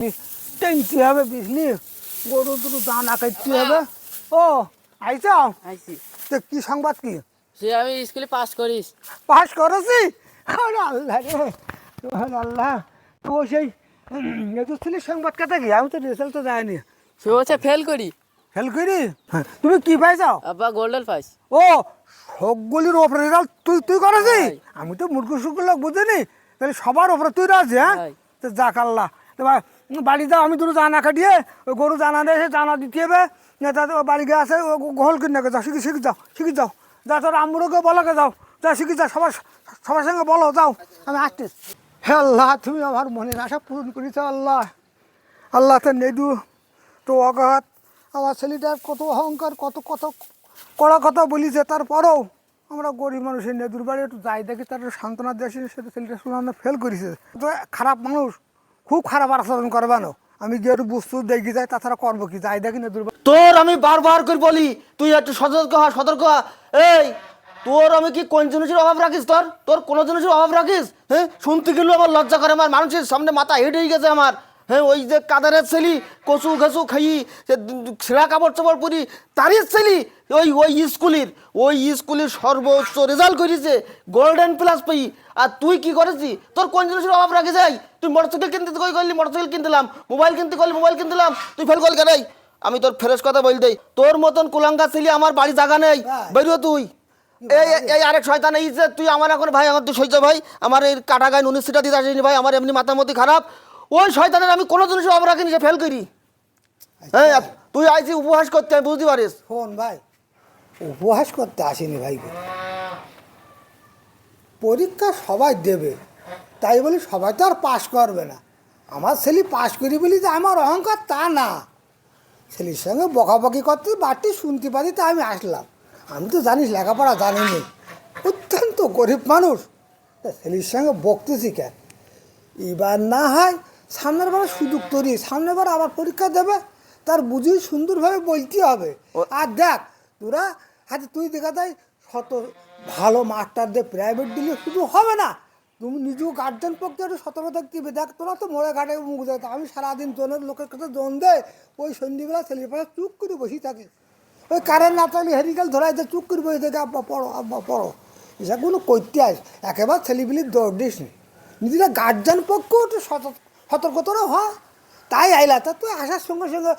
টেনতে হবে বুঝলি, গরু দুটো দানা কাটতে হবে। ও আইছ, আইছি। তো কি সংবাদ কি? সে আমি স্কুলে পাস করিস। পাস করেছি? আরে আল্লাহ রে, আরে আল্লাহ। তো সেই ছেলের সংবাদ কথা কি? আমি তো রেজাল্ট তো যায়নি। সে বলছে ফেল করি। ফেল করি? তুমি কি পাইছাও? আব্বা গোল্ডেন পাইস। ও সবগুলির ওপরে রেজাল্ট তুই তুই করেছি? হ্যাঁ। আমি তো মূর্খ সুর্খ লোক বুঝিনি, তাহলে সবার ওপরে তুই রাজি? হ্যাঁ, হ্যাঁ। তো যাক আল্লাহ। তোমার বাড়ি যাও, আমি দুটো জানা কাটিয়ে ওই গরু জানা দিয়ে এসে জানা দিতে হবে। তাতে ও বাড়ি গিয়ে আছে, ও গোহল কিনে যাও, শিখি শিখি যাও, শিখি যাও। যা তোর আম্মুরকে বলোকে যাও, যা শিখি যাও, সবার সবার সঙ্গে বলো যাও, আমি আসতেছি। হে আল্লাহ, তুমি আমার মনের আশা পূরণ করেছ আল্লাহ। আল্লাহ তো নেদু, তো অগাধ। আমার ছেলেটার কত অহংকার, কত কত কড়া কথা বলিছে, তারপরেও আমরা গরিব মানুষের নেদুর বাড়ি একটু যাই দেখি, তার সান্ত্বনা দিয়ে আসি। সেটা ছেলেটা শুনে ফেল করেছে, তো খারাপ মানুষ, খুব খারাপ আচরণ করবানো। আমি গিয়ে একটু বুঝতে দেখি যাই, তাছাড়া করবো কি? যাই দেখি নেদুর বাড়ি। তোর আমি বারবার করে বলি তুই একটু সতর্ক হ, সতর্ক হ। এই তোর আমি কি কোন জিনিসের অভাব রাখিস? তোর তোর কোনো জিনিসের অভাব রাখিস? হ্যাঁ, শুনতে গেলেও আমার লজ্জা করে, আমার মানুষের সামনে মাথা হেঁটে হয়ে গেছে আমার। হ্যাঁ, ওই যে কাদারের ছেলি, কচু ঘেঁচু খাই, ছেঁড়া কাপড় চাপড় পরি, তারই ছেলি ওই ওই স্কুলের সর্বোচ্চ রেজাল্ট করেছে, গোল্ডেন প্লাস পাই। আর তুই কি করেছিস? তোর কোন জিনিসের অভাব রাখে যাই? তুই মোটরসাইকেল কিনতে কই করলি, মোটরসাইকেল কিনতেলাম, মোবাইল কিনতে করলি, মোবাইল কিনতেলাম, তুই ফেল কল কেন? আমি তোর ফ্রেশ কথা বল দেই, তোর মতন কুলাঙ্গা ছিলি আমার বাড়ি জায়গা নেই, বেরিয়ে তুই। এই এই আরেক শয়তান, এই যে তুই আমার এখন ভাই, আমার তুই সহ্য ভাই, আমার এই কাটা গায়ে নুনের সিটা দিতে আসিনি ভাই, আমার এমনি মাথার মধ্যে খারাপ। ওই শয়তানের আমি কোনো জিনিস অভাব রাখিনি, সে ফেল করি। হ্যাঁ, তুই আইসি উপহাস করতে, আমি বুঝতে পারিস। ফোন ভাই, উপহাস করতে আসেনি ভাই, পরীক্ষা সবাই দেবে, তাই বলি সবাই তো আর পাশ করবে না। আমার ছেলে পাশ করি বলি যে আমার অহংকার তা না। ছেলের সঙ্গে বকাবকি করতে বাড়তি শুনতে পারি, তা আমি আসলাম। আমি তো জানিস লেখাপড়া জানিনি, অত্যন্ত গরিব মানুষ, তা ছেলের সঙ্গে বকতেছি কেন? এবার না হয় সামনের বার সুযোগ তৈরি, সামনের বার আবার পরীক্ষা দেবে, তার বুঝি সুন্দরভাবে বলতে হবে। আর দেখ তোরা, হাতে তুই দেখা যায় শত ভালো মাস্টার দিয়ে প্রাইভেট দিলে শুধু হবে না, তুমি নিজেও গার্জেন পক্ষে একটু সতর্ক থাকতে হবে। দেখ তোরা তো মোড়ে ঘাটে মুখ দেখ, আমি সারাদিন জনের লোকের কাছে জন দেয়, ওই সন্ধ্যেবেলা ছেলের পাশে চুপ করে বসে থাকি। ওই কারেন্ট না থাকলে হেরিকেল ধরাই দেয়, চুপ করে বসে থেকে আব্বা পড়ো, আব্বা পড়ো, এসবগুলো করতে আস। একেবারে ছেলেপিলির দৌড় দিস নি, নিজেরা গার্জেন পক্ষেও একটু সতর্কতারও হয়। তাই আইলা, তা তুই আসার সঙ্গে সঙ্গে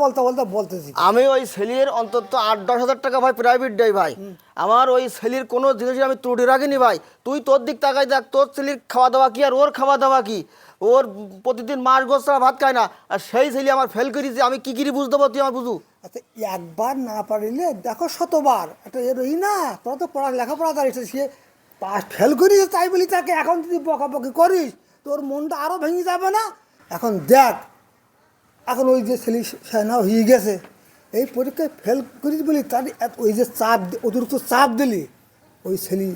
বলতে বলতে বলতেছি। আমি ওই ছেলের অন্তত 8-10 হাজার টাকা ভাই প্রাইভেট দেয় ভাই, আমার ওই ছেলের কোনো জিনিসের আমি ত্রুটি রাখিনি ভাই। তুই তোর দিক তাকাই দেখ, তোর ছেলের খাওয়া দাওয়া কি আর ওর খাওয়া দাওয়া কি? ওর প্রতিদিন মাছ গোছ ছাড়া ভাত খায় না, আর সেই ছেলে আমার ফেল করেছে, আমি কি করে বুঝতে পারছি? আমার বুঝু। আচ্ছা, একবার না পারিলে দেখো শতবার, একটা এরই না, তোরা তো লেখাপড়া দাঁড়িয়েছে, সে পাস ফেল করিস তাই বলি তাকে এখন যদি বকাবকি করিস, তোর মনটা আরও ভেঙে যাবে না? এখন দেখ, এখন ওই যে ছেলে সেনা হয়ে গেছে, এই পরীক্ষায় ফেল করিস বলি তার ওই যে চাপ, অতিরিক্ত চাপ দিলি, ওই ছেলে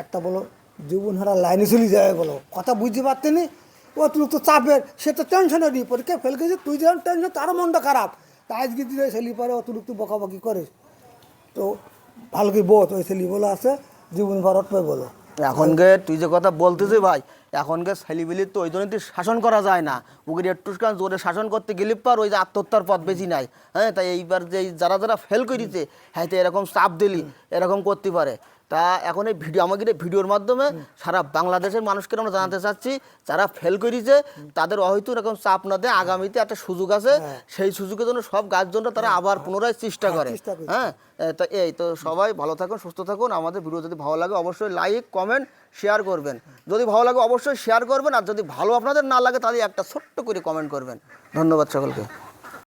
একটা বলো জীবনহারা লাইনে চলে যাবে, বলো কথা বুঝতে পারতেনি। অতিরিক্ত চাপের, সে তো টেনশনে দিই, পরীক্ষায় ফেল করেছে, তুই যেমন টেনশন, তারও মনটা খারাপ। তাই আজকে দিলে ছেলে পরে অতিরিক্ত বকাবকি করে, তো ভালো কি বোধ ওই ছেলে বলো আছে জীবন ভারত পাই বলো। এখনকে তুই যে কথা বলতেছিস ভাই, এখনকার ছেলেবিলির তো ওই জন্য শাসন করা যায় না, ওকে একটু জোরে শাসন করতে গেলে পার ওই যে আত্মহত্যার পথ বেশি নাই। হ্যাঁ, তাই এইবার যে যারা যারা ফেল করেছে, হ্যাঁ তো এরকম চাপ দিলি এরকম করতে পারে। তা এখন এই ভিডিও, আমাকে এই ভিডিওর মাধ্যমে সারা বাংলাদেশের মানুষকে আমরা জানাতে চাচ্ছি, যারা ফেল করেছে তাদের হয়তো এরকম চাপ না দেয়, আগামীতে একটা সুযোগ আছে, সেই সুযোগের জন্য সব গার্জেনরা তারা আবার পুনরায় চেষ্টা করে। হ্যাঁ, তো এই তো সবাই ভালো থাকুন, সুস্থ থাকুন। আমাদের ভিডিও যদি ভালো লাগে অবশ্যই লাইক কমেন্ট শেয়ার করবেন, যদি ভালো লাগে অবশ্যই শেয়ার করবেন, আর যদি ভালো আপনাদের না লাগে তাহলে একটা ছোট্ট করে কমেন্ট করবেন। ধন্যবাদ সকলকে।